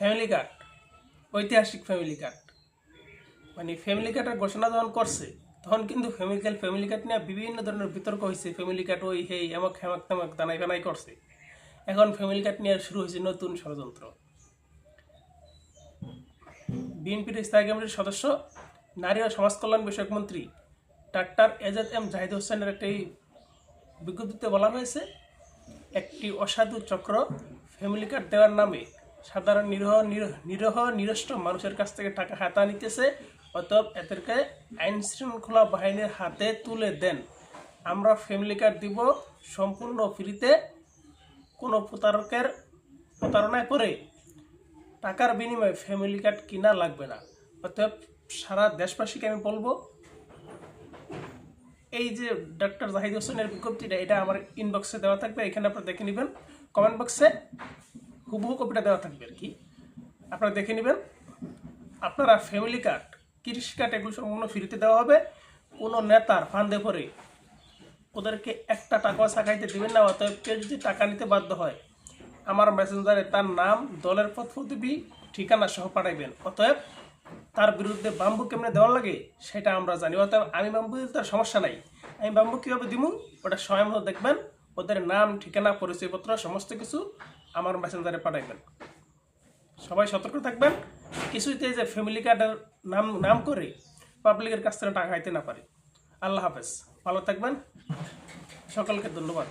Family card, ঐতিহাসিক family card, মানে family কার্ডের ঘোষণা যখন করছে তখন কিন্তু ফ্যামিলি কার্ড নিয়ে বিভিন্ন ধরনের বিতর্ক হয়েছে। ফ্যামিলি কার্ড ওই হেই এমক হেমক তেমক দানাই বানাই করছে। এখন ফ্যামিলি কার্ড নিয়ে শুরু হয়েছে নতুন ষড়যন্ত্র। বিএনপির স্থায়ী কমিটির সদস্য, নারী ও সমাজ কল্যাণ বিষয়ক মন্ত্রী ডাক্তার এজাজ এম জাহিদ হোসেনের একটি বিজ্ঞপ্তিতে বলা হয়েছে, একটি অসাধু চক্র ফ্যামিলি কার্ড দেওয়ার নামে সাধারণ নিরস্ত্র মানুষের কাছ থেকে টাকা হাতা নিতেছে। অতএব এদেরকে আইন শৃঙ্খলা বাহিনীর হাতে তুলে দেন। আমরা ফ্যামিলি কার্ড দিব সম্পূর্ণ ফ্রিতে, কোনো প্রতারণায় পড়ে টাকার বিনিময়ে ফ্যামিলি কার্ড কিনা লাগবে না। অতএব সারা দেশবাসীকে আমি বলবো, এই যে ডক্টর জাহিদ হোসেনের বিজ্ঞপ্তিটা, এটা আমার ইনবক্সে দেওয়া থাকবে, এখানে আপনারা দেখে নেবেন। কমেন্ট বক্সে হুবহু কপিটা দেওয়া থাকবে আর কি, আপনারা দেখে নেবেন। আপনারা ফ্যামিলি কার্ড, কৃষি কার্ড এগুলো সম্পূর্ণ ফ্রিতে দেওয়া হবে। কোনো নেতার ফান্দে পড়ে ওদেরকে একটা টাকাও চাকাইতে দেবেন না। অতএব কেউ যদি টাকা নিতে বাধ্য হয়, আমার মেসেঞ্জারে তার নাম, দলের পদবি, ঠিকানা সহ পাঠাইবেন। অতএব তার বিরুদ্ধে বাম্বু কেমনে দেওয়া লাগে সেটা আমরা জানি। অতএব আমি বাম্বু দিতে তার সমস্যা নাই, আমি বাম্বু কীভাবে দিব ওটা সময় মতো দেখবেন। ওদের নাম, ঠিকানা, পরিচয়পত্র সমস্ত কিছু আমার মেসেঞ্জারে পাঠাইবেন। সবাই সতর্ক থাকবেন, কিছুতে যে ফ্যামিলি কার্ডের নাম করে পাবলিকের কাছ থেকে টাকা খাইতে না পারে। আল্লাহ হাফেজ, ভালো থাকবেন, সকলকে ধন্যবাদ।